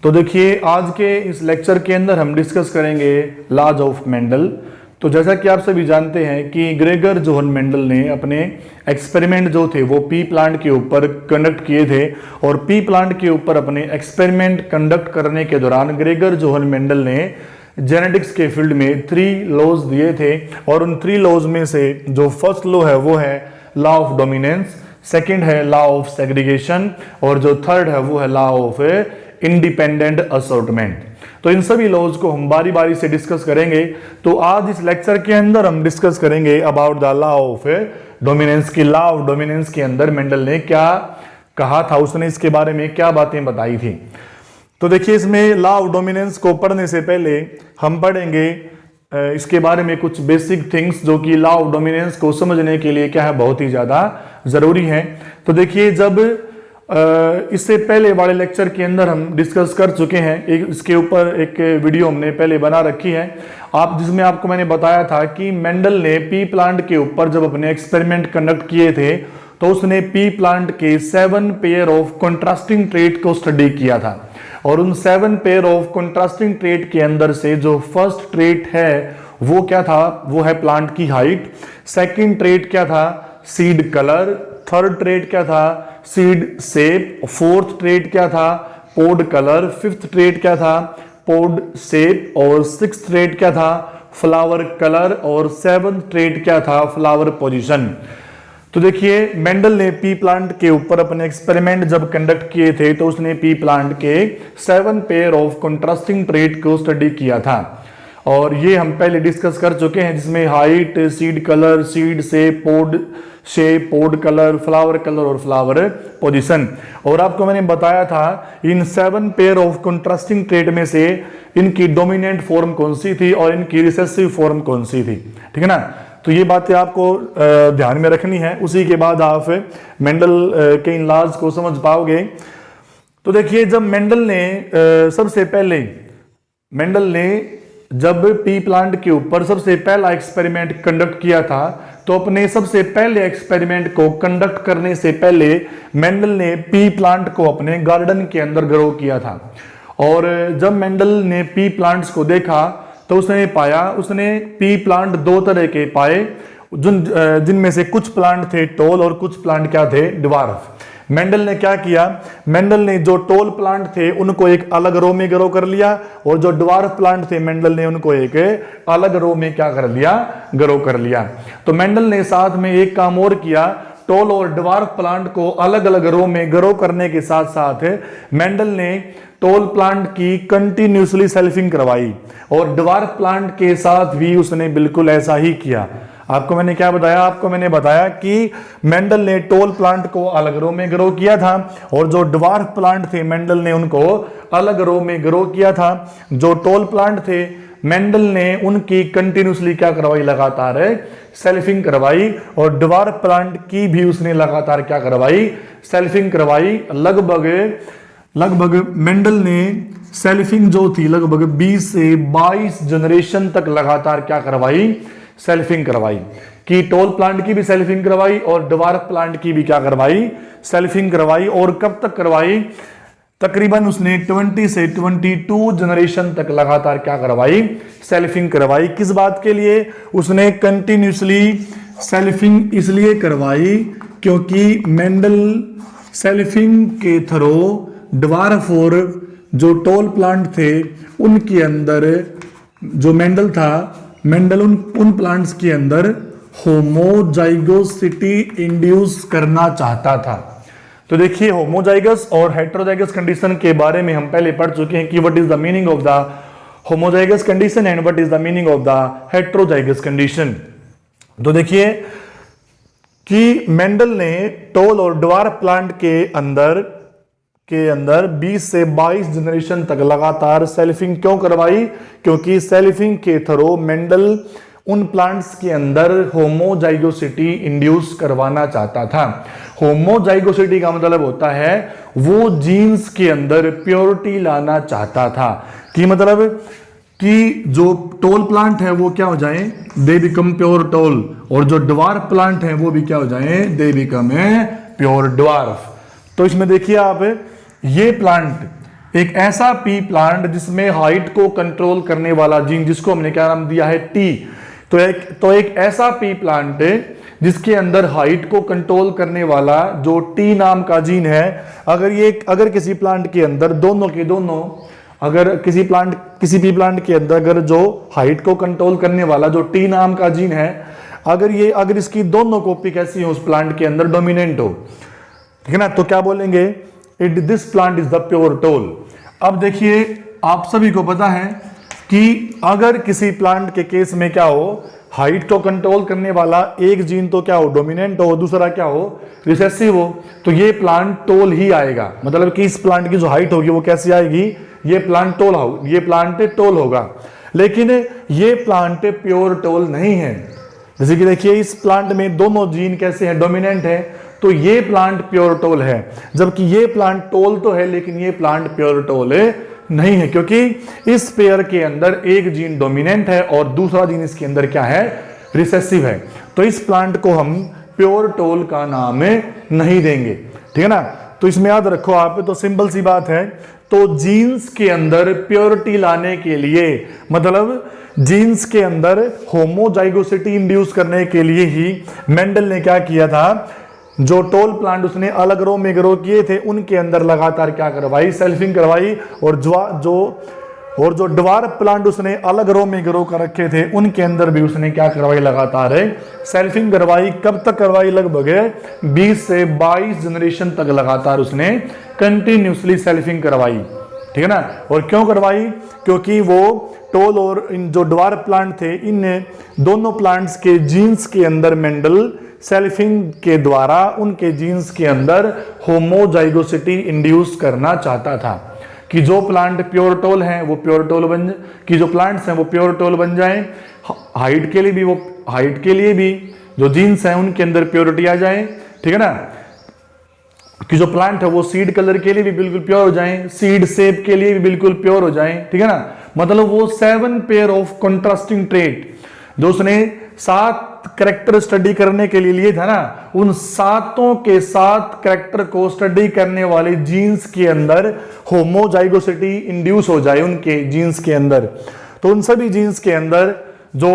तो देखिए आज के इस लेक्चर के अंदर हम डिस्कस करेंगे लॉज ऑफ मेंडल। तो जैसा कि आप सभी जानते हैं कि ग्रेगर जोहन मेंडल ने अपने एक्सपेरिमेंट जो थे वो पी प्लांट के ऊपर कंडक्ट किए थे और पी प्लांट के ऊपर अपने एक्सपेरिमेंट कंडक्ट करने के दौरान ग्रेगर जोहन मेंडल ने जेनेटिक्स के फील्ड में 3 लॉज दिए थे और उन 3 लॉज में से जो फर्स्ट लॉ है वो है लॉ ऑफ डोमिनेंस, सेकंड है लॉ ऑफ सेग्रीगेशन और जो थर्ड है वो है लॉ ऑफ इंडिपेंडेंट असॉर्टमेंट। तो इन सभी लॉज को हम बारी बारी से डिस्कस करेंगे। तो आज इस लेक्चर के अंदर हम डिस्कस करेंगे about the law of dominance की। लॉ ऑफ डोमिनेंस के अंदर मेंडल ने क्या कहा था, उसने इसके बारे में क्या बातें बताई थी। तो देखिए इसमें लॉ ऑफ डोमिनेंस को पढ़ने से पहले हम पढ़ेंगे इसके बारे में कुछ बेसिक थिंग्स जो कि लॉ ऑफ डोमिनेंस को समझने के लिए क्या है बहुत ही ज्यादा जरूरी है। तो देखिए जब इससे पहले वाले लेक्चर के अंदर हम डिस्कस कर चुके हैं, इसके ऊपर एक वीडियो हमने पहले बना रखी है जिसमें आपको मैंने बताया था कि मेंडल ने पी प्लांट के ऊपर जब अपने एक्सपेरिमेंट कंडक्ट किए थे तो उसने पी प्लांट के 7 पेयर ऑफ कंट्रास्टिंग ट्रेट को स्टडी किया था और उन 7 पेयर ऑफ कंट्रास्टिंग ट्रेट के अंदर से जो फर्स्ट ट्रेट है वो क्या था, वो है प्लांट की हाइट। सेकंड ट्रेट क्या था, सीड कलर। थर्ड ट्रेट क्या था, सीड शेप। फोर्थ ट्रेट क्या था, पोड कलर। फिफ्थ ट्रेट क्या था, पोड शेप। और सिक्स्थ ट्रेट क्या था, फ्लावर कलर। और सेवंथ ट्रेट क्या था, फ्लावर पोजीशन। तो देखिए मेंडल ने पी प्लांट के ऊपर अपने एक्सपेरिमेंट जब कंडक्ट किए थे तो उसने पी प्लांट के 7 पेयर ऑफ कंट्रास्टिंग ट्रेट को स्टडी किया था और ये हम पहले डिस्कस कर चुके हैं, जिसमें height, seed colour, seed shape, pod colour, flower colour और फ्लावर पोजीशन। और आपको मैंने बताया था इन 7 पेयर ऑफ कंट्रास्टिंग ट्रेट में से इनकी डोमिनेंट फॉर्म कौन सी थी और इनकी रिसेसिव फॉर्म कौन सी थी, ठीक है ना। तो ये बातें आपको ध्यान में रखनी है, उसी के बाद आप मेंडल के इन लॉज को समझ पाओगे। तो देखिए जब मेंडल ने जब पी प्लांट के ऊपर सबसे पहला एक्सपेरिमेंट कंडक्ट किया था तो अपने सबसे पहले एक्सपेरिमेंट को कंडक्ट करने से पहले मेंडल ने पी प्लांट को अपने गार्डन के अंदर ग्रो किया था। और जब मेंडल ने पी प्लांट्स को देखा तो उसने पी प्लांट 2 तरह के पाए, जिनमें से कुछ प्लांट थे टॉल और कुछ प्लांट क्या थे, ड्वार्फ। मेंडल ने क्या किया, मेंडल ने जो टॉल प्लांट थे उनको एक अलग रो में ग्रो कर लिया और जो ड्वार्फ प्लांट थे मेंडल ने उनको एक अलग रो में क्या कर लिया, ग्रो कर लिया। तो मेंडल ने साथ में एक काम और किया, टॉल और ड्वार्फ प्लांट को अलग अलग रो में ग्रो करने के साथ साथ मेंडल ने टॉल प्लांट की कंटिन्यूसली सेल्फिंग करवाई और ड्वार्फ प्लांट के साथ भी उसने बिल्कुल ऐसा ही किया। आपको मैंने क्या बताया, आपको मैंने बताया कि मेंडल ने टॉल प्लांट को अलग रो में ग्रो किया था और जो ड्वार्फ प्लांट थे मेंडल ने उनको अलग रो में ग्रो किया था। जो टॉल प्लांट थे मेंडल ने उनकी कंटिन्यूसली क्या करवाई, लगातार सेल्फिंग करवाई और ड्वार्फ प्लांट की भी उसने लगातार क्या करवाई, सेल्फिंग करवाई। लगभग मेंडल ने सेल्फिंग जो थी लगभग 20 से 22 जनरेशन तक लगातार क्या करवाई, सेल्फिंग करवाई। कि टॉल प्लांट की भी सेल्फिंग करवाई और ड्वार्फ प्लांट की भी क्या करवाई, सेल्फिंग करवाई। और कब तक करवाई, तकरीबन उसने 20 से 22 जनरेशन तक लगातार क्या करवाई, सेल्फिंग करवाई। किस बात के लिए उसने कंटिन्यूसली सेल्फिंग इसलिए करवाई क्योंकि मेंडल सेल्फिंग के थ्रू ड्वार्फ और जो टॉल प्लांट थे उनके अंदर जो मेंडल उन प्लांट्स के अंदर होमोजाइगोसिटी इंड्यूस करना चाहता था। तो देखिए होमोजाइगस और हेटेरोजाइगस कंडीशन के बारे में हम पहले पढ़ चुके हैं कि what is the meaning of the homozygous condition and what is the meaning of the heterozygous condition. तो देखिए कि मेंडल ने टॉल और ड्वार्फ प्लांट के अंदर 20 से 22 जनरेशन तक लगातार सेल्फिंग क्यों करवाई, क्योंकि सेल्फिंग के थ्रू मेंडल उन प्लांट्स के अंदर होमोजाइगोसिटी इंड्यूस करवाना चाहता था। होमोजाइगोसिटी का मतलब होता है वो जीन्स के अंदर प्योरिटी लाना चाहता था। कि मतलब कि जो टॉल प्लांट है वो क्या हो जाए, दे बिकम प्योर टॉल, और जो ड्वार्फ प्लांट है वो भी क्या हो जाए, दे बिकम प्योर ड्वार्फ। तो इसमें देखिए आप ये प्लांट एक ऐसा पी प्लांट जिसमें हाइट को कंट्रोल करने वाला जीन, जिसको हमने क्या नाम दिया है, टी। तो एक ऐसा पी प्लांट जिसके अंदर हाइट को कंट्रोल करने वाला जो टी नाम का जीन है, अगर किसी प्लांट के अंदर दोनों के दोनों, अगर किसी पी प्लांट के अंदर अगर जो हाइट को कंट्रोल करने वाला जो टी नाम का जीन है, अगर इसकी दोनों कॉपी कैसी हो, उस प्लांट के अंदर डोमिनेंट हो, ठीक है ना, तो क्या बोलेंगे, this plant is the pure toll. अब देखिए, आप सभी को पता है कि अगर किसी प्लांट के केस में क्या हो, हाइट को कंट्रोल करने वाला एक जीन तो क्या हो, डोमिनेंट हो, दूसरा क्या हो, रिसेसिव हो, तो ये प्लांट टोल ही आएगा। मतलब कि इस प्लांट की जो हाइट होगी वो कैसी आएगी, ये प्लांट टोल होगा। लेकिन ये प्लांट प्योर टोल नहीं है। जैसे कि देखिए, इस प्लांट में दोनों जीन कैसे हैं, डोमिनेंट है, तो ये प्लांट प्योर टोल है, जबकि ये प्लांट टोल तो है लेकिन ये प्लांट प्योर टोल नहीं है, क्योंकि इस पेयर के अंदर एक जीन डोमिनेंट है और दूसरा जीन इसके अंदर क्या है, रिसेसिव है। तो इस प्लांट को हम प्योर टोल का नाम नहीं देंगे, ठीक है ना। तो इसमें याद रखो आप, तो सिंपल सी बात है। तो जीन्स के अंदर प्योरिटी लाने के लिए, मतलब जीन्स के अंदर होमोजाइगोसिटी इंड्यूस करने के लिए ही मेंडल ने क्या किया था, जो टोल प्लांट उसने अलग रो में ग्रो किए थे उनके अंदर लगातार क्या करवाई, सेल्फिंग करवाई। और जो ड्वार्फ प्लांट उसने अलग रो में ग्रो कर रखे थे उनके अंदर भी उसने क्या करवाई, लगातार सेल्फिंग करवाई। कब तक करवाई, लगभग 20 से 22 जनरेशन तक लगातार उसने कंटिन्यूसली सेल्फिंग करवाई, ठीक है ना। और क्यों करवाई, क्योंकि वो टोल और इन जो ड्वार्फ प्लांट थे, इन दोनों प्लांट्स के जीन्स के अंदर मेंडल सेल्फिंग के द्वारा उनके जीन्स के अंदर होमोजाइगोसिटी इंड्यूस करना चाहता था कि जो प्लांट प्योर टोल हैं वो प्योर टोल कि जो प्लांट्स हैं वो प्योर टोल बन जाएं। हाइट के लिए भी जो जीन्स हैं उनके अंदर प्योरिटी आ जाए, ठीक है ना। कि जो प्लांट है वो सीड कलर के लिए भी बिल्कुल प्योर हो जाएं, सीड शेप के लिए भी बिल्कुल प्योर हो जाएं, ठीक है ना। मतलब वो 7 पेयर ऑफ कंट्रास्टिंग ट्रेट जो उसने 7 कैरेक्टर स्टडी करने के लिए लिए था ना, उन 7 के 7 कैरेक्टर को स्टडी करने वाले जीन्स के अंदर होमोजाइगोसिटी इंड्यूस हो जाए उनके जीन्स के अंदर। तो उन सभी जीन्स के अंदर जो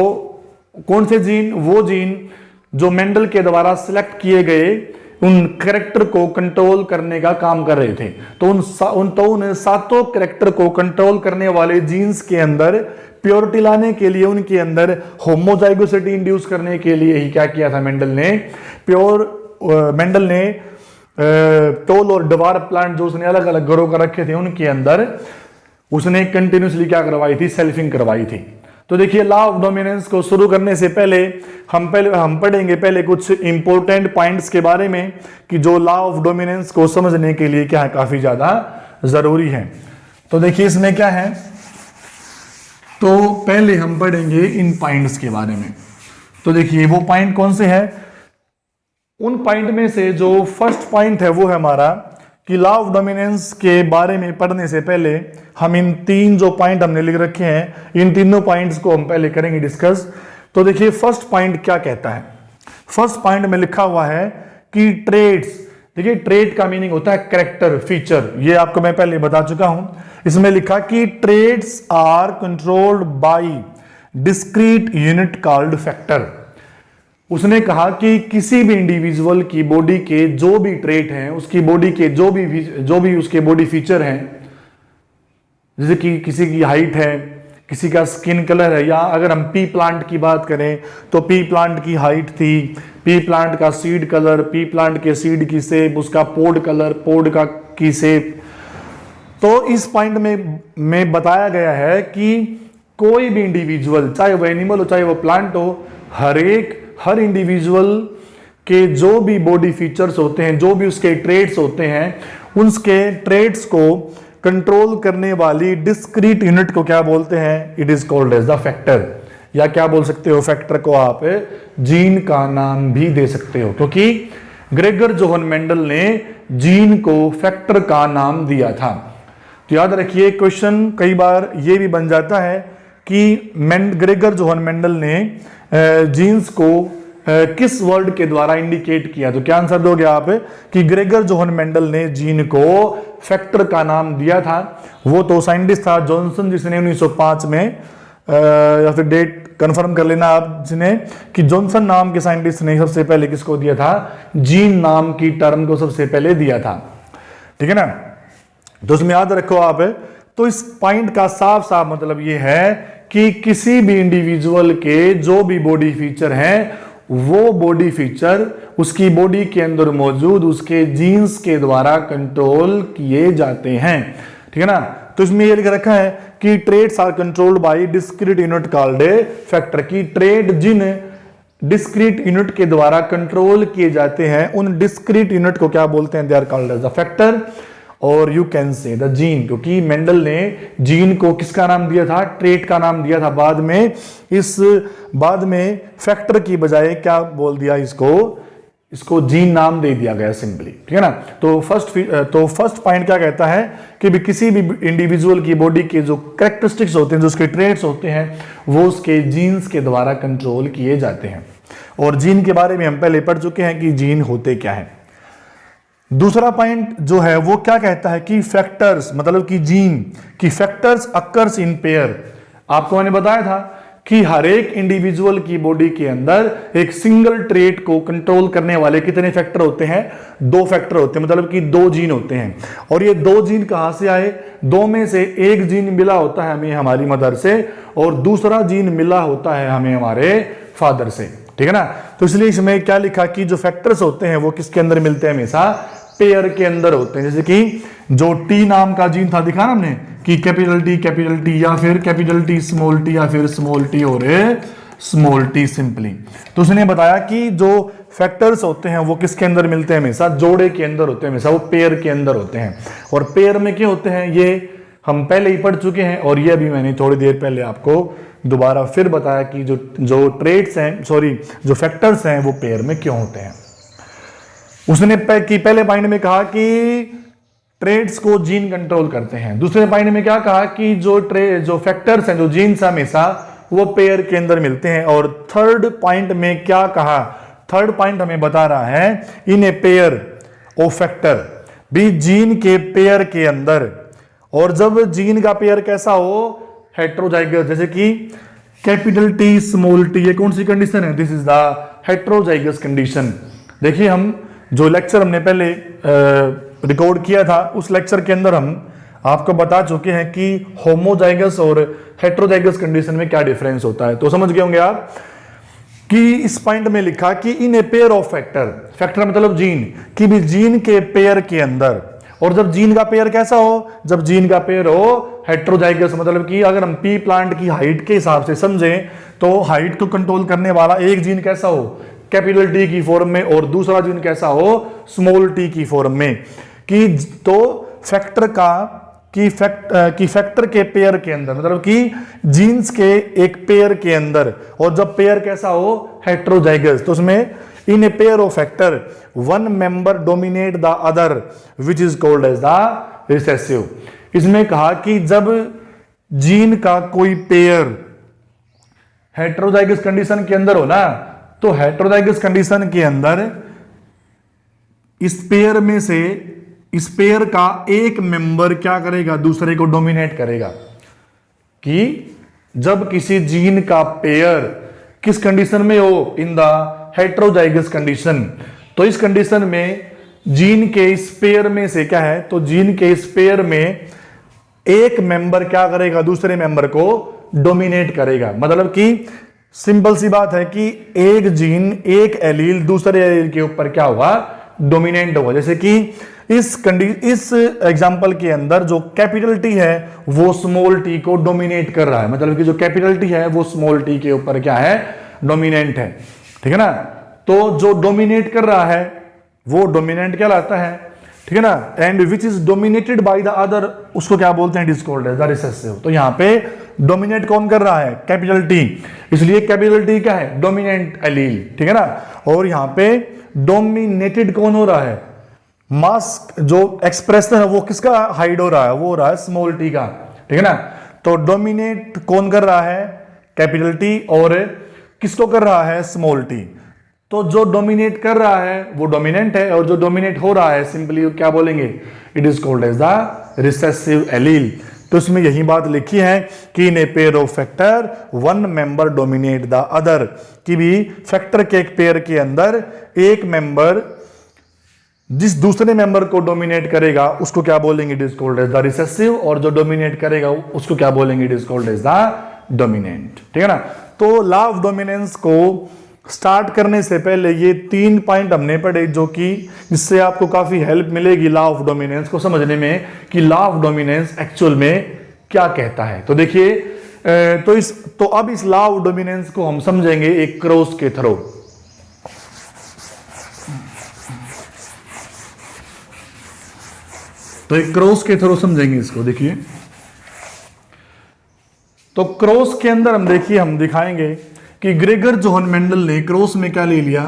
कौन से जीन, वो जीन जो मेंडल के द्वारा सिलेक्ट किए गए उन कैरेक्टर को कंट्रोल करने का काम कर रहे थे। तो उन 7 कैरेक्टर को कंट्रोल करने वाले जीन्स के अंदर प्योरिटी लाने के लिए, उनके अंदर होमोजाइगोसिटी इंड्यूस करने के लिए ही क्या किया था मेंडल ने टोल और ड्वार्फ प्लांट जो उसने अलग अलग ग्रो कर रखे थे उनके अंदर उसने कंटिन्यूसली क्या करवाई थी, सेल्फिंग करवाई थी। तो देखिए, लॉ ऑफ डोमिनेंस को शुरू करने से पहले हम पढ़ेंगे पहले कुछ इंपॉर्टेंट पॉइंट्स के बारे में कि जो लॉ ऑफ डोमिनेंस को समझने के लिए क्या है, काफी ज्यादा जरूरी है। तो देखिए इसमें क्या है, तो पहले हम पढ़ेंगे इन पॉइंट्स के बारे में। तो देखिए वो पॉइंट कौन से हैं, उन पॉइंट में से जो फर्स्ट पॉइंट है वो है हमारा कि लॉ ऑफ डोमिनेंस के बारे में पढ़ने से पहले हम इन 3 जो पॉइंट हमने लिख रखे हैं, इन तीनों पॉइंट्स को हम पहले करेंगे डिस्कस। तो देखिए फर्स्ट पॉइंट क्या कहता है। फर्स्ट पॉइंट में लिखा हुआ है कि ट्रेड्स, देखिए ट्रेड का मीनिंग होता है कैरेक्टर, फीचर, ये आपको मैं पहले बता चुका हूं। इसमें लिखा कि traits are controlled by discrete unit called factor. उसने कहा कि किसी भी इंडिविजुअल की बॉडी के जो भी ट्रेट हैं, उसकी बॉडी के जो भी उसके बॉडी फीचर हैं, जैसे कि किसी की हाइट है, किसी का स्किन कलर है, या अगर हम पी प्लांट की बात करें तो पी प्लांट की हाइट थी, पी प्लांट का सीड कलर, पी प्लांट के सीड की शेप, उसका पोड कलर, पोड का की शेप। तो इस पॉइंट में बताया गया है कि कोई भी इंडिविजुअल, चाहे वो एनिमल हो चाहे वो प्लांट हो, हर इंडिविजुअल के जो भी बॉडी फीचर्स होते हैं, जो भी उसके ट्रेड्स होते हैं, उसके ट्रेड्स को कंट्रोल करने वाली डिस्क्रीट यूनिट को क्या बोलते हैं, it is called as the factor. या क्या बोल सकते हो, फैक्टर को आप जीन का नाम भी दे सकते हो, क्योंकि ग्रेगर जोहन मेंडल ने जीन को फैक्टर का नाम दिया था। तो याद रखिए, क्वेश्चन कई बार ये भी बन जाता है कि ग्रेगर जोहन मेंडल ने जीन्स को किस वर्ड के द्वारा इंडिकेट किया? तो क्या आंसर दोगे आप कि ग्रेगर जोहन मेंडल ने जीन को फैक्टर का नाम दिया था। वो तो साइंटिस्ट था जॉनसन, जिसने 1905 में या फिर डेट कंफर्म कर लेना आप जिन्हें, कि जॉनसन नाम के साइंटिस्ट ने सबसे पहले किसको दिया था? जीन नाम की टर्म को सबसे पहले दिया था। ठीक है ना, तो उसमें याद रखो आप। तो इस पॉइंट का साफ साफ मतलब ये है कि किसी भी इंडिविजुअल के जो भी बॉडी फीचर हैं, वो बॉडी फीचर उसकी बॉडी के अंदर मौजूद उसके जीन्स के द्वारा कंट्रोल किए जाते हैं। ठीक है ना, तो इसमें ये लिख रखा है कि traits are controlled by discrete unit called factor, की ट्रेड जिन डिस्क्रीट यूनिट के द्वारा कंट्रोल किए जाते हैं, उन डिस्क्रीट यूनिट को क्या बोलते हैं? They are called as the factor, और you can say the gene, क्योंकि मेंडल ने जीन को किसका नाम दिया था? ट्रेट का नाम दिया था। बाद में फैक्टर की बजाय क्या बोल दिया? इसको जीन नाम दे दिया गया सिंपली। ठीक है ना, तो फर्स्ट पॉइंट क्या कहता है कि भी किसी भी इंडिविजुअल की बॉडी के जो कैरेक्टरिस्टिक्स होते हैं, जो उसके ट्रेट्स होते हैं, वो उसके जीन्स के द्वारा कंट्रोल किए जाते हैं। और जीन के बारे में हम पहले पढ़ चुके हैं कि जीन होते क्या है। दूसरा पॉइंट जो है वो क्या कहता है कि फैक्टर्स, मतलब कि जीन की फैक्टर्स अकर्स इन पेयर। आपको मैंने बताया था कि हर एक इंडिविजुअल की बॉडी के अंदर एक सिंगल ट्रेट को कंट्रोल करने वाले कितने फैक्टर होते हैं? 2 फैक्टर होते हैं, मतलब कि 2 जीन होते हैं। और ये 2 जीन कहां से आए? 2 में से एक जीन मिला होता है हमें हमारी मदर से, और दूसरा जीन मिला होता है हमें हमारे फादर से। ठीक है ना, तो इसलिए इसमें क्या लिखा कि जो फैक्टर्स होते हैं वो किसके अंदर मिलते हैं? हमेशा पेयर के अंदर होते हैं। जैसे कि जो टी नाम का जीन था, दिखा ना हमने कि कैपिटल टी या फिर कैपिटल टी स्मॉल टी या फिर स्मॉल टी और स्मॉल टी सिंपली। तो उसने बताया कि जो फैक्टर्स होते हैं वो किसके अंदर मिलते हैं? हमेशा जोड़े के अंदर होते हैं, हमेशा वो पेयर के अंदर होते हैं। और पेयर में क्या होते हैं ये हम पहले ही पढ़ चुके हैं, और ये भी मैंने थोड़ी देर पहले आपको दोबारा फिर बताया कि जो ट्रेट्स हैं, सॉरी जो फैक्टर्स हैं वो पेयर में क्यों होते हैं। उसने पहले पॉइंट में कहा कि ट्रेड्स को जीन कंट्रोल करते हैं। दूसरे पॉइंट में क्या कहा कि जो फैक्टर्स हैं, जो जीन्स हमेशा वो पेयर के अंदर मिलते हैं। और थर्ड पॉइंट में क्या कहा? थर्ड पॉइंट हमें बता रहा है इन ए पेयर ऑफ फैक्टर, भी जीन के पेयर के अंदर। और जब जीन का पेयर कैसा हो? हेट्रोजाइगस। जैसे कि कैपिटल टी स्मॉल टी, ये कौन सी कंडीशन है? This is the heterozygous condition. देखिए, हम जो लेक्चर हमने पहले रिकॉर्ड किया था, उस लेक्चर के अंदर हम आपको बता चुके हैं कि होमोजाइगस और हेट्रोजाइगस कंडीशन में क्या डिफरेंस होता है। तो समझ गए होंगे आप कि इस पॉइंट में लिखा कि in a pair of factor मतलब जीन, कि भी जीन के पेयर के अंदर। और जब जीन का पेयर कैसा हो? जब जीन का पेयर हो हेट्रोजाइगस, मतलब कि अगर हम पी प्लांट की हाइट के हिसाब से समझें तो हाइट को कंट्रोल करने वाला एक जीन कैसा हो? कैपिटल टी की फॉर्म में, और दूसरा जीन कैसा हो? स्मॉल टी की फॉर्म में। कि तो फैक्टर की फैक्टर के पेयर के अंदर, मतलब कि जीन्स के एक पेयर के अंदर, और जब पेयर कैसा हो? हेट्रोजाइगस, तो उसमें in a pair of factor one member dominate the other which is called as the recessive. इसमें कहा कि जब जीन का कोई पेयर हेट्रोजाइगस कंडीशन के अंदर हो ना, तो हेट्रोजाइगस कंडीशन के अंदर इस पेयर का एक मेंबर क्या करेगा? दूसरे को डोमिनेट करेगा। कि जब किसी जीन का पेयर किस कंडीशन में हो? In the heterozygous condition. तो इस कंडीशन में जीन के इस पेयर में से क्या है? तो जीन के इस पेयर में एक मेंबर क्या करेगा? दूसरे मेंबर को डोमिनेट करेगा। मतलब कि सिंपल सी बात है कि एक जीन, एक एलील दूसरे एलील के ऊपर क्या होगा? डोमिनेंट होगा। जैसे कि इस एग्जांपल के अंदर जो कैपिटल टी है वो स्मॉल टी को डोमिनेट कर रहा है, मतलब कि जो कैपिटल टी है वो स्मॉल टी के ऊपर क्या है? डोमिनेंट है। ठीक है ना, तो जो डोमिनेट कर रहा है वो डोमिनेंट कहलाता है। ठीक है ना, and which is dominated by the other, उसको क्या बोलते हैं? It is called as the recessive. तो यहां पे डोमिनेट कौन कर रहा है? कैपिटल टी, इसलिए कैपिटल टी क्या है? Dominant allele. ठीक है ना, और यहां पे डोमिनेटेड कौन हो रहा है? मास्क जो एक्सप्रेशन है वो किसका हाइड हो रहा है? वो हो रहा है स्मॉल टी का। ठीक है ना, तो डोमिनेट कौन कर रहा है? Capital T. और किसको कर रहा है? Small T. तो जो डोमिनेट कर रहा है वो डोमिनेंट है, और जो डोमिनेट हो रहा है सिंपली क्या बोलेंगे, it is called as the recessive allele. तो इसमें यही बात लिखी है कि in a pair of factor one member dominate the other, कि भी फैक्टर के एक पेयर के अंदर एक मेंबर जिस दूसरे मेंबर को डोमिनेट करेगा उसको क्या बोलेंगे, it is called as the recessive, और जो डोमिनेट करेगा उसको क्या बोलेंगे, it is called as the dominant. ठीक है ना। तो लॉ ऑफ डोमिनेंस को स्टार्ट करने से पहले ये 3 पॉइंट हमने पढ़े, जो कि जिससे आपको काफी हेल्प मिलेगी लॉ ऑफ डोमिनेंस को समझने में कि लॉ ऑफ डोमिनेंस एक्चुअल में क्या कहता है। तो देखिए, तो अब इस लॉ ऑफ डोमिनेंस को हम समझेंगे एक क्रॉस के थ्रू। तो एक क्रॉस के थ्रू समझेंगे इसको। देखिए, तो क्रॉस के अंदर हम दिखाएंगे कि ग्रेगर जोहन मेंडल ने क्रॉस में क्या ले लिया,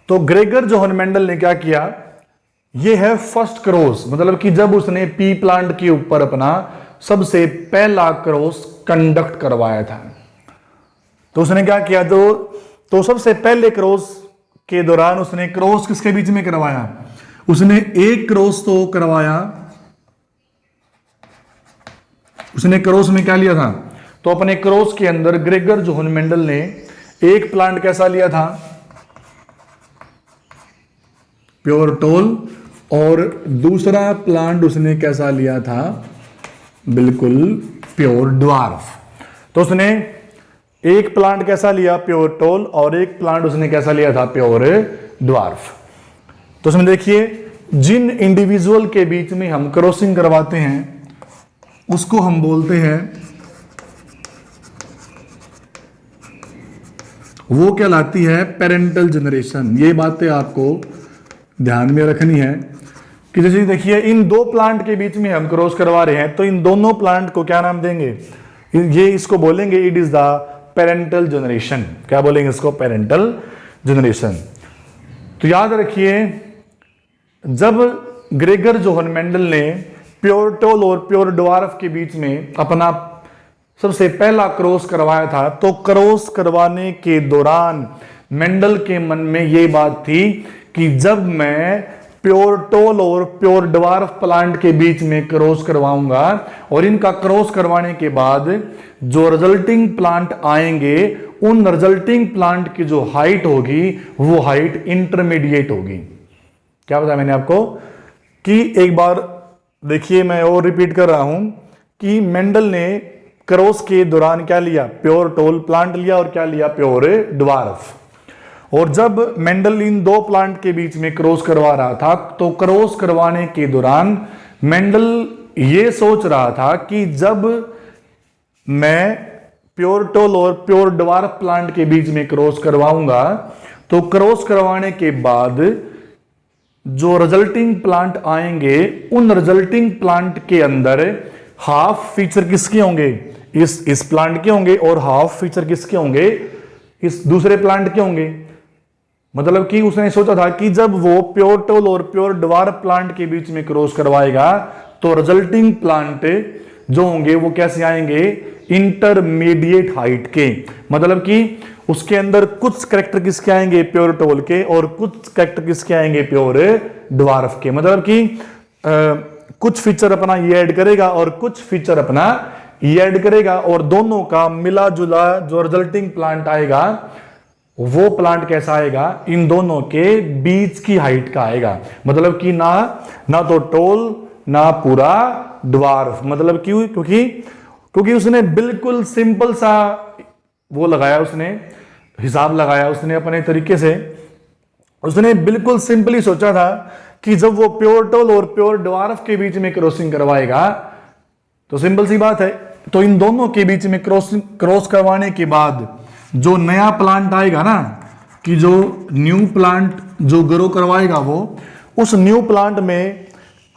तो ग्रेगर जोहन मेंडल ने क्या किया, ये है फर्स्ट क्रॉस, मतलब कि जब उसने पी प्लांट के ऊपर अपना सबसे पहला क्रॉस कंडक्ट करवाया था, तो उसने क्या किया, तो सबसे पहले क्रॉस के दौरान उसने क्रॉस किसके बीच में करवाया, उसने एक क्रॉस तो करवाया, उसने क्रॉस में क्या लिया था, तो अपने क्रॉस के अंदर ग्रेगर जोहन मेंडल ने एक प्लांट कैसा लिया था, प्योर टोल, और दूसरा प्लांट उसने कैसा लिया था, बिल्कुल प्योर ड्वार्फ। तो उसने एक प्लांट कैसा लिया, प्योर टोल, और एक प्लांट उसने कैसा लिया था, प्योर ड्वार्फ। तो उसमें देखिए, जिन इंडिविजुअल के बीच में हम क्रॉसिंग करवाते हैं उसको हम बोलते हैं, वो कहलाती है पेरेंटल जनरेशन। ये बातें आपको ध्यान में रखनी है कि जैसे देखिए, इन दो प्लांट के बीच में हम क्रॉस करवा रहे हैं, तो इन दोनों प्लांट को क्या नाम देंगे, ये इसको बोलेंगे it is the parental generation. क्या बोलेंगे इसको, पेरेंटल जनरेशन। तो याद रखिए, जब ग्रेगर जोहन मेंडल ने प्योर टोल और प्योर ड्वार्फ के बीच में अपना सबसे पहला क्रॉस करवाया था, तो क्रॉस करवाने के दौरान मेंडल के मन में यह बात थी कि जब मैं प्योर टोल और प्योर ड्वार्फ प्लांट के बीच में क्रॉस करवाऊंगा और इनका क्रॉस करवाने के बाद जो रिजल्टिंग प्लांट आएंगे, उन रिजल्टिंग प्लांट की जो हाइट होगी वो हाइट इंटरमीडिएट होगी। क्या बताया मैंने आपको कि एक बार देखिए, मैं और रिपीट कर रहा हूं कि मेंडल ने क्रॉस के दौरान क्या लिया, प्योर टोल प्लांट लिया, और क्या लिया, प्योर ड्वार्फ। और जब मेंडल इन दो प्लांट के बीच में क्रॉस करवा रहा था, तो क्रॉस करवाने के दौरान मेंडल ये सोच रहा था कि जब मैं प्योर टोल और प्योर ड्वार्फ प्लांट के बीच में क्रॉस करवाऊंगा, तो क्रॉस करवाने के बाद जो रिजल्टिंग प्लांट आएंगे, उन रिजल्टिंग प्लांट के अंदर हाफ फीचर किसके होंगे, इस प्लांट के होंगे, और हाफ फीचर किसके होंगे, इस दूसरे प्लांट के होंगे। मतलब कि उसने सोचा था कि जब वो प्योर टोल और प्योर ड्वार्फ प्लांट के बीच में क्रॉस करवाएगा, तो रिजल्टिंग प्लांट जो होंगे वो कैसे आएंगे, इंटरमीडिएट हाइट के। मतलब कि उसके अंदर कुछ कैरेक्टर किसके आएंगे, प्योर टोल के, और कुछ कैरेक्टर किसके आएंगे, प्योर ड्वार्फ के। मतलब कि कुछ फीचर अपना ये ऐड करेगा और कुछ फीचर अपना ये ऐड करेगा, और दोनों का मिला जुला जो रिजल्टिंग प्लांट आएगा, वो प्लांट कैसा आएगा, इन दोनों के बीच की हाइट का आएगा। मतलब कि ना तो टोल ना पूरा ड्वार्फ। मतलब क्यों, क्योंकि उसने बिल्कुल सिंपल सा वो लगाया, उसने हिसाब लगाया उसने अपने तरीके से। उसने बिल्कुल सिंपली सोचा था कि जब वो प्योर टोल और प्योर ड्वार्फ के बीच में क्रॉसिंग करवाएगा, तो सिंपल सी बात है, तो इन दोनों के बीच में क्रॉस करवाने के बाद जो नया प्लांट आएगा ना, कि जो न्यू प्लांट जो ग्रो करवाएगा, वो उस न्यू प्लांट में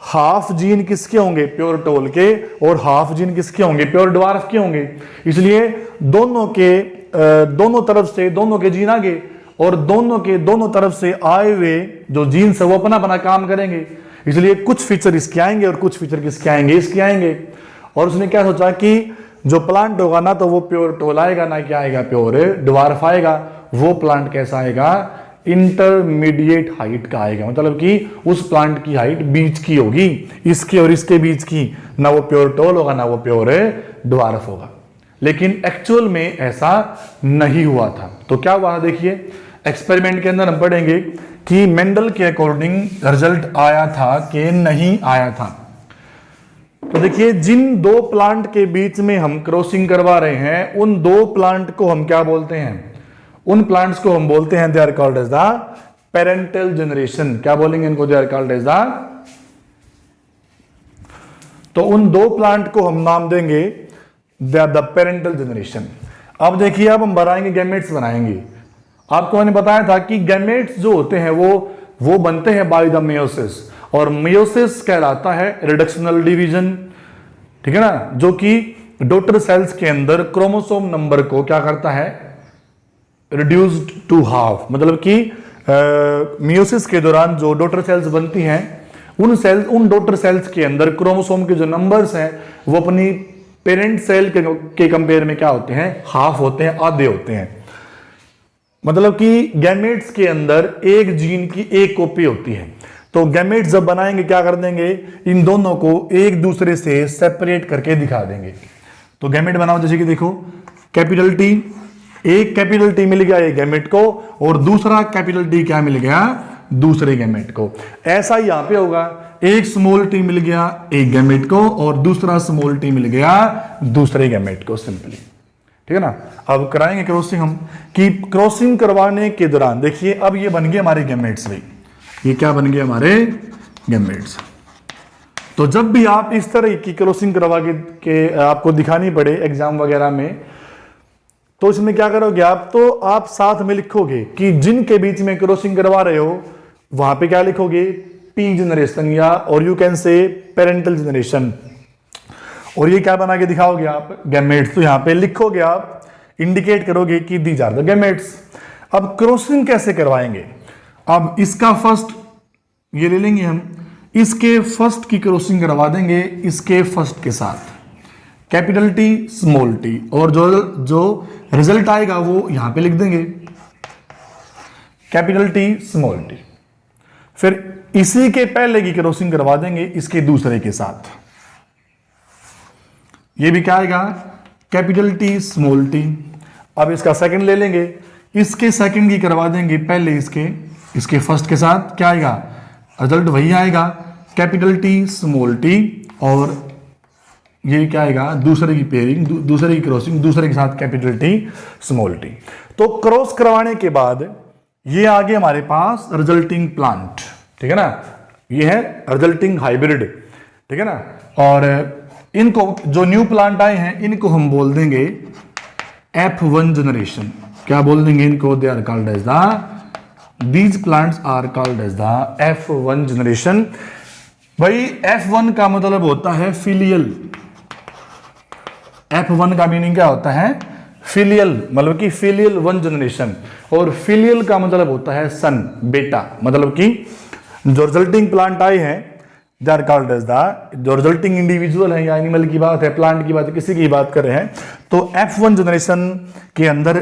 हाफ जीन किसके होंगे, प्योर टोल के, और हाफ जीन किसके होंगे, प्योर ड्वार्फ के होंगे। इसलिए दोनों तरफ से दोनों के जीन आगे, और दोनों के दोनों तरफ से आए हुए जो जीन्स है वो अपना अपना काम करेंगे, इसलिए कुछ फीचर इसके आएंगे और कुछ फीचर किसके आएंगे, इसके आएंगे। और उसने क्या सोचा कि जो प्लांट होगा ना तो वो प्योर टोल आएगा, ना क्या आएगा, प्योर ड्वार्फ आएगा। वो प्लांट कैसा आएगा, इंटरमीडिएट हाइट का आएगा, मतलब कि उस प्लांट की हाइट बीच की होगी, इसके और इसके बीच की, ना वो प्योर टोल होगा ना वो प्योर ड्वार्फ होगा। लेकिन एक्चुअल में ऐसा नहीं हुआ था। तो क्या हुआ देखिए, एक्सपेरिमेंट के अंदर हम पढ़ेंगे कि मेंडल के अकॉर्डिंग रिजल्ट आया था कि नहीं आया था। तो देखिए, जिन दो प्लांट के बीच में हम क्रॉसिंग करवा रहे हैं उन दो प्लांट को हम क्या बोलते हैं, उन प्लांट्स को हम बोलते हैं they are called as the parental generation. क्या बोलेंगे इनको, they are called as the, तो उन दो प्लांट को हम नाम देंगे they are the parental generation. अब देखिए, अब हम बनाएंगे गैमेट्स बनाएंगे। आपको मैंने बताया था कि गैमेट्स जो होते हैं वो बनते हैं बाय द मेयोसिस, और मेयोसिस कहलाता है रिडक्शनल डिवीजन, ठीक है ना, जो कि डॉटर सेल्स के अंदर क्रोमोसोम नंबर को क्या करता है, रिड्यूस्ड टू हाफ। मतलब कि मेयोसिस के दौरान जो डॉटर सेल्स बनती हैं उन डॉटर सेल्स के अंदर क्रोमोसोम के जो नंबर्स हैं वो अपनी पेरेंट सेल के कंपेयर में क्या होते हैं, हाफ होते हैं, आधे होते हैं। मतलब कि गैमेट्स के अंदर एक जीन की एक कॉपी होती है। तो गैमेट्स जब बनाएंगे क्या कर देंगे, इन दोनों को एक दूसरे से सेपरेट करके दिखा देंगे। तो गैमेट बनाओ, जैसे कि देखो, कैपिटल टी, एक कैपिटल टी मिल गया एक गैमेट को और दूसरा कैपिटल टी क्या मिल गया, दूसरे गैमेट को। ऐसा ही यहां पे होगा, एक स्मॉल टी मिल गया एक गैमेट को और दूसरा स्मॉल टी मिल गया दूसरे गैमेट को, सिंपली, ठीक है ना। अब कराएंगे क्रॉसिंग हम, कि क्रॉसिंग करवाने के दौरान देखिए, अब ये बन गए हमारे गैमेट्स भाई, ये क्या बन गए हमारे गैमेट्स। तो जब भी आप इस तरह की क्रॉसिंग करवा के आपको दिखानी पड़े एग्जाम वगैरह में, तो इसमें क्या करोगे आप, तो आप साथ में लिखोगे कि जिनके बीच में क्रॉसिंग करवा रहे हो वहां पे क्या लिखोगे, पी जनरेशन, या और यू कैन से पेरेंटल जनरेशन, और ये क्या बना के दिखाओगे आप, गैमेट्स। तो यहां पे लिखोगे आप, इंडिकेट करोगे कि दीज आर द गैमेट्स। अब क्रॉसिंग कैसे करवाएंगे, अब इसका फर्स्ट ये ले लेंगे हम, इसके फर्स्ट की क्रॉसिंग करवा देंगे इसके फर्स्ट के साथ, कैपिटल टी स्मॉल टी, और जो रिजल्ट आएगा वो यहां पे लिख देंगे, कैपिटल टी स्मॉल टी। फिर इसी के पहले की क्रॉसिंग करवा देंगे इसके दूसरे के साथ, ये भी क्या आएगा, कैपिटल टी स्मॉल टी। अब इसका सेकंड ले लेंगे, इसके सेकंड की करवा देंगे पहले इसके फर्स्ट के साथ, क्या आएगा, रिजल्ट वही आएगा, कैपिटल टी स्मॉल टी, और ये क्या आएगा, दूसरे की पेयरिंग, दूसरे की क्रॉसिंग दूसरे के साथ, कैपिटल टी स्मॉल टी। तो क्रॉस करवाने के बाद ये आगे हमारे पास रिजल्टिंग प्लांट, ठीक है ना, ये है रिजल्टिंग हाइब्रिड, ठीक है ना। और इनको जो न्यू प्लांट आए हैं इनको हम बोल देंगे F1 जनरेशन। क्या बोल देंगे इनको, they are called as the, these plants are called as the F1 generation. भाई F1 का मतलब होता है फिलियल, F1 का मीनिंग क्या होता है, फिलियल, मतलब कि फिलियल 1 जनरेशन, और फिलियल का मतलब होता है सन, बेटा। मतलब कि जो रिजल्टिंग प्लांट आए हैं they are called as the, जो रिजल्टिंग इंडिविजुअल है या एनिमल की बात है, प्लांट की बात है, किसी की बात कर रहे हैं, तो F1 जनरेशन के अंदर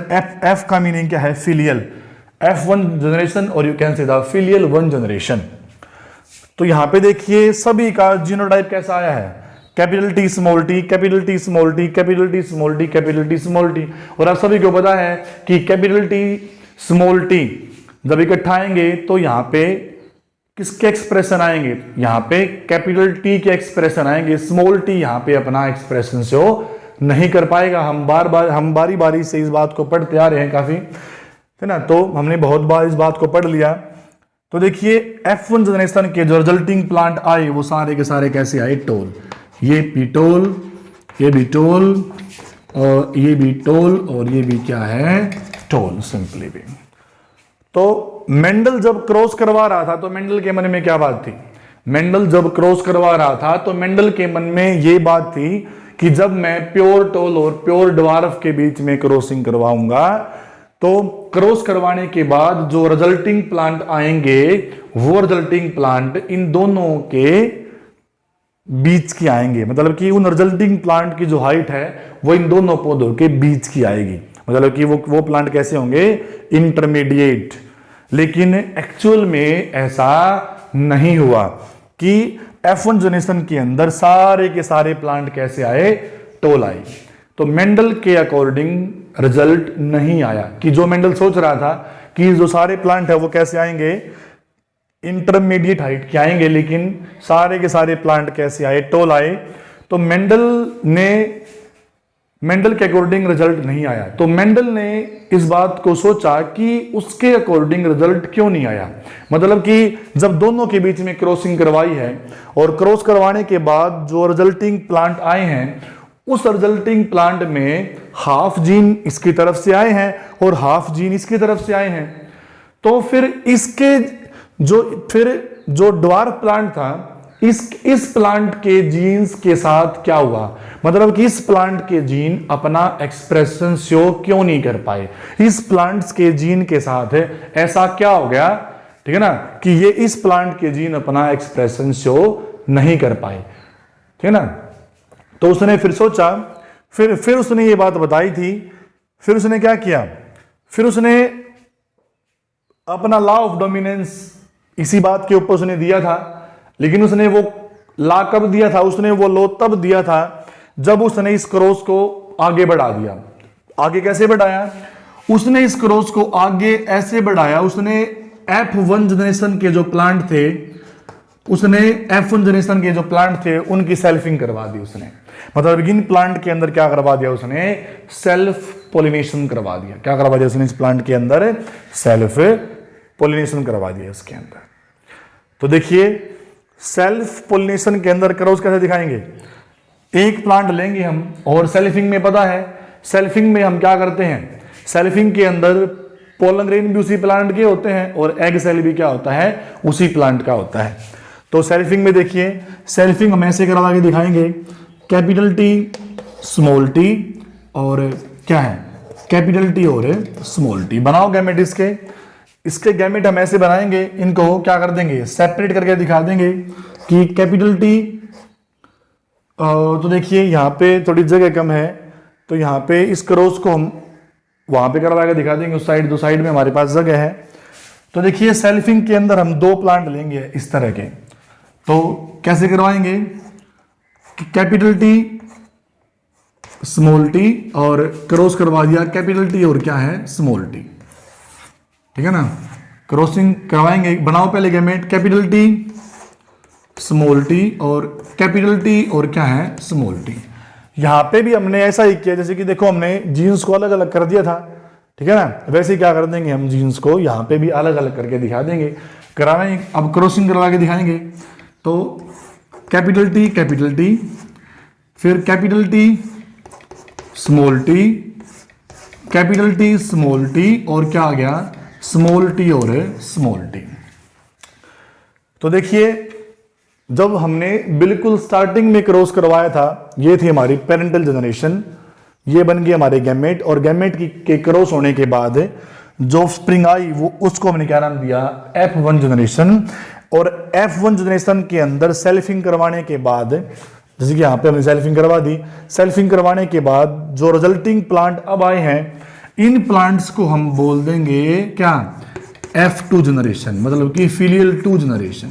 F का मीनिंग क्या है, फिलियल, F1 जनरेशन, और you can say the filial 1 generation. तो यहां पे देखिए सभी का जीनोटाइप कैसा आया है, capital T small T, capital T small T, capital T small T, capital T small T. और आप सभी को पता है कि कैपिटल टी स्मॉल टी जब इकट्ठा आएंगे तो यहां पे किसके एक्सप्रेशन आएंगे, यहां पे कैपिटल टी के एक्सप्रेशन आएंगे, स्मॉल टी यहां पे अपना एक्सप्रेशन शो नहीं कर पाएगा। हम बारी बारी से इस बात को पढ़ते आ रहे हैं काफी, है ना, तो हमने बहुत बार इस बात को पढ़ लिया। तो देखिए F1 जनरेशन के जो रिजल्टिंग प्लांट आए वो सारे के सारे कैसे आए, टोल, ये पीटोल, ये भी टोल, और ये भी टोल, और ये भी क्या है, टोल, सिंपली भी। तो मेंडल जब क्रॉस करवा रहा था तो मेंडल के मन में क्या बात थी, मेंडल जब क्रॉस करवा रहा था तो मेंडल के मन में ये बात थी कि जब मैं प्योर टोल और प्योर ड्वार्फ के बीच में क्रॉसिंग करवाऊंगा तो क्रॉस करवाने के बाद जो रिजल्टिंग प्लांट आएंगे वो रिजल्टिंग प्लांट इन दोनों के बीच की आएंगे, मतलब कि उन रिजल्टिंग प्लांट की जो हाइट है वो इन दोनों पौधों के बीच की आएगी, मतलब कि वो प्लांट कैसे होंगे, इंटरमीडिएट। लेकिन एक्चुअल में ऐसा नहीं हुआ कि F1 जनरेशन के अंदर सारे के सारे प्लांट कैसे आए, टोल आई। तो मेंडल के अकॉर्डिंग रिजल्ट नहीं आया कि जो मेंडल सोच रहा था कि जो सारे प्लांट है वो कैसे आएंगे, इंटरमीडिएट हाइट के आएंगे, लेकिन सारे के सारे प्लांट कैसे आए, टोल आए। तो मेंडल के अकॉर्डिंग रिजल्ट नहीं आया। तो मेंडल ने इस बात को सोचा कि उसके अकॉर्डिंग रिजल्ट क्यों नहीं आया, मतलब कि जब दोनों के बीच में क्रॉसिंग करवाई है और क्रॉस करवाने के बाद जो रिजल्टिंग प्लांट आए हैं उस रिजल्टिंग प्लांट में हाफ जीन इसकी तरफ से आए हैं और हाफ जीन इसकी तरफ से आए हैं, तो फिर जो ड्वार्फ प्लांट था इस प्लांट के जीन्स के साथ क्या हुआ, मतलब कि इस प्लांट के जीन अपना एक्सप्रेशन शो क्यों नहीं कर पाए, इस प्लांट्स के जीन के साथ ऐसा क्या हो गया, ठीक है ना, कि ये इस प्लांट के जीन अपना एक्सप्रेशन शो नहीं कर पाए, ठीक है ना। तो उसने फिर सोचा, फिर उसने ये बात बताई थी, फिर उसने क्या किया, फिर उसने अपना लॉ ऑफ डोमिनेंस इसी बात के ऊपर उसने दिया था, लेकिन उसने वो लॉ कब दिया था, उसने वो लॉ तब दिया था जब उसने इस क्रॉस को आगे बढ़ा दिया। आगे कैसे बढ़ाया, उसने इस क्रॉस को आगे ऐसे बढ़ाया, उसने F1 जनरेशन के जो प्लांट थे, उसने F1 जनरेशन के जो प्लांट थे उनकी सेल्फिंग करवा दी उसने, मतलब इन प्लांट के अंदर क्या करवा दिया उसने, सेल्फ पोलिनेशन करवा दिया। क्या करवा दिया उसने इस प्लांट के अंदर, सेल्फ पोलिनेशन करवा दिया इसके अंदर। तो देखिए सेल्फ पोलिनेशन के अंदर क्रॉस कैसे दिखाएंगे, एक प्लांट लेंगे हम और सेल्फिंग में पता है, सेल्फिंग में हम क्या करते हैं, सेल्फिंग के अंदर पोलन ग्रेन भी उसी प्लांट के होते हैं और एग सेल भी क्या होता है, उसी प्लांट का होता है। तो सेल्फिंग में देखिए, सेल्फिंग हम ऐसे करवा के दिखाएंगे, कैपिटल टी स्मॉल टी और क्या है, कैपिटल टी और स्मॉल टी। बनाओ गैमेट इसके गैमेट हम ऐसे बनाएंगे, इनको क्या कर देंगे, सेपरेट करके दिखा देंगे कि कैपिटल टी, तो देखिए यहाँ पे थोड़ी जगह कम है तो यहाँ पे इस क्रॉस को हम वहां पे करवा के दिखा देंगे, उस साइड दो साइड में हमारे पास जगह है। तो देखिए सेल्फिंग के अंदर हम दो प्लांट लेंगे इस तरह के, तो कैसे करवाएंगे, कैपिटल टी स्मॉल टी और क्रॉस करवा दिया कैपिटल टी और क्या है, स्मॉल टी, ठीक है ना। क्रॉसिंग करवाएंगे, बनाओ पहले gamete, capital T small T और कैपिटल टी और क्या है, स्मॉल टी। यहां पे भी हमने ऐसा ही किया, जैसे कि देखो हमने जीन्स को अलग अलग कर दिया था, ठीक है ना, वैसे ही क्या कर देंगे हम जीन्स को यहां पे भी अलग अलग करके दिखा देंगे, कराएंगे। अब क्रॉसिंग करवा के दिखाएंगे, तो कैपिटल टी फिर capital T small T, capital T small T और क्या आ गया, स्मॉल टी और स्मॉल टी। तो देखिए जब हमने बिल्कुल स्टार्टिंग में क्रॉस करवाया था, ये थी हमारी पेरेंटल जनरेशन, ये बन गई हमारे गैमेट, और गैमेट के क्रॉस होने के बाद जो स्प्रिंग आई वो उसको हमने क्या नाम दिया, F1 जनरेशन। और F1 जनरेशन के अंदर सेल्फिंग करवाने के बाद, जैसे कि यहाँ पे हमने सेल्फिंग करवा दी, सेल्फिंग करवाने के बाद जो रिजल्टिंग प्लांट अब आए हैं, इन प्लांट्स को हम बोल देंगे क्या, F2 जनरेशन, मतलब कि फिलियल 2 जनरेशन।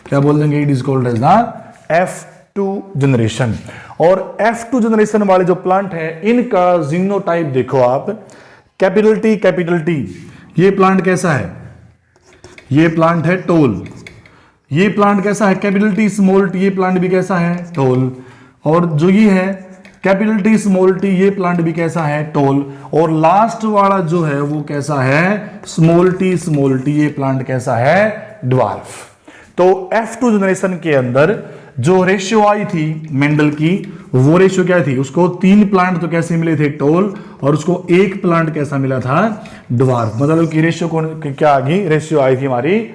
क्या बोल देंगे, it is called as the F2 generation. और F2 जनरेशन वाले जो प्लांट है इनका जीनोटाइप देखो आप, कैपिटल टी, ये प्लांट कैसा है, ये प्लांट है टोल, ये प्लांट कैसा है, कैपिटल टी स्मॉल टी, ये प्लांट भी कैसा है, टोल। और जो ये है कैपिटल टी स्मॉल टी, ये प्लांट भी कैसा है, टोल। और लास्ट वाला जो है वो कैसा है, स्मॉल टी, ये प्लांट कैसा है, ड्वार्फ। तो F2 जनरेशन के अंदर जो रेशियो आई थी मेंडल की, वो रेशियो क्या थी, उसको 3 प्लांट तो कैसे मिले थे, टोल, और उसको 1 प्लांट कैसा मिला था, ड्वार्फ। मतलब कि रेशियो क्या आ गई, रेशियो आई थी हमारी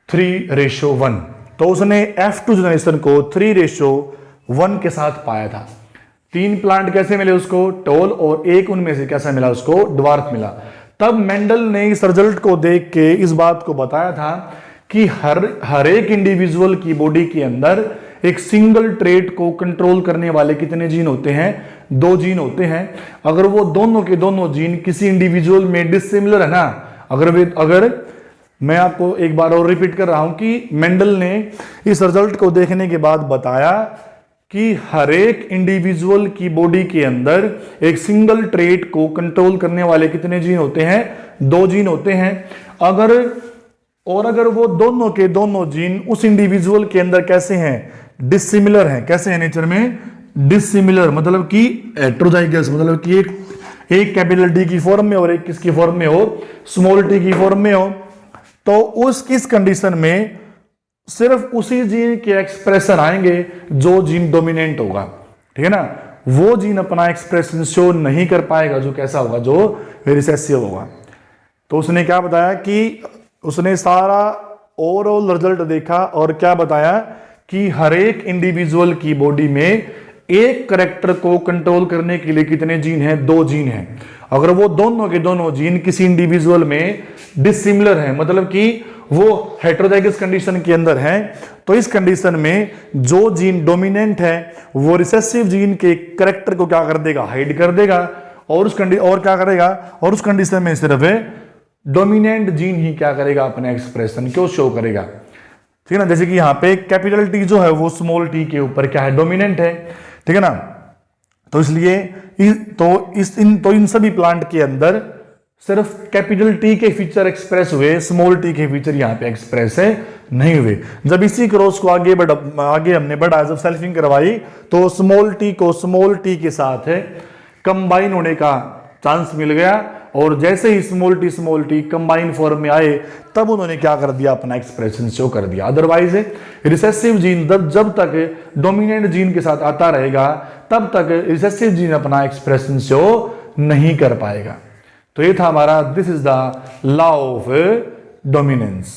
3:1। तो उसने F2 जनरेशन को 3:1 के साथ पाया था। 3 प्लांट कैसे मिले उसको? टॉल, और एक उनमें से कैसा मिला उसको? ड्वार्फ मिला। तब मेंडल ने इस रिजल्ट को देख के इस बात को बताया था कि हर एक इंडिविजुअल की बॉडी के अंदर एक सिंगल ट्रेट को कंट्रोल करने वाले कितने जीन होते हैं? 2 जीन होते हैं। अगर वो दोनों के दोनों जीन किसी इंडिविजुअल में डिसिमिलर है ना, अगर मैं आपको एक बार और रिपीट कर रहा हूं कि मेंडल ने इस रिजल्ट को देखने के बाद बताया कि हर एक इंडिविजुअल की बॉडी के अंदर एक सिंगल ट्रेट को कंट्रोल करने वाले कितने जीन होते हैं? 2 जीन होते हैं। अगर वो दोनों के दोनों जीन उस इंडिविजुअल के अंदर कैसे हैं? डिसिमिलर हैं। कैसे हैं नेचर में? डिसिमिलर, मतलब कि हेटेरोजाइगस, मतलब कि एक कैपिटल डी की फॉर्म में और एक किसकी फॉर्म में हो? स्मॉल टी की फॉर्म में हो। तो इस कंडीशन में सिर्फ उसी जीन के एक्सप्रेशन आएंगे जो जीन डोमिनेंट होगा, ठीक है ना। वो जीन अपना एक्सप्रेशन शो नहीं कर पाएगा जो कैसा होगा? जो रिसेसिव होगा। तो उसने क्या बताया कि उसने सारा ओवरऑल रिजल्ट देखा और क्या बताया कि हर एक इंडिविजुअल की बॉडी में एक कैरेक्टर को कंट्रोल करने के लिए कितने जीन हैं? 2 जीन हैं। अगर वो दोनों के दोनों जीन किसी इंडिविजुअल में डिसिमिलर हैं, मतलब कि वो हेटेरोजाइगस कंडीशन के अंदर है, तो इस कंडीशन में जो जीन डोमिनेंट है वो रिसेसिव जीन के कैरेक्टर को क्या कर देगा? हाइड कर देगा। और क्या करेगा? और उस कंडीशन में सिर्फ डोमिनेंट जीन ही क्या करेगा? अपने एक्सप्रेशन को शो करेगा, ठीक है ना। जैसे कि यहाँ पे कैपिटल टी जो है वो स्मॉल टी के ऊपर क्या है? डोमिनेंट है, ठीक है ना। तो इसलिए इन सभी प्लांट के अंदर सिर्फ कैपिटल टी के फीचर एक्सप्रेस हुए, स्मॉल टी के फीचर यहाँ पे एक्सप्रेस है नहीं हुए। जब इसी क्रॉस को आगे हमने बढ़ा, जब सेल्फिंग करवाई, तो स्मॉल टी को स्मॉल टी के साथ कंबाइन होने का चांस मिल गया, और जैसे ही स्मॉल टी कंबाइन फॉर्म में आए तब उन्होंने क्या कर दिया? अपना एक्सप्रेशन शो कर दिया। अदरवाइज रिसेसिव जीन जब तक डोमिनेंट जीन के साथ आता रहेगा तब तक रिसेसिव जीन अपना एक्सप्रेशन शो नहीं कर पाएगा। तो ये था हमारा this is the law of dominance.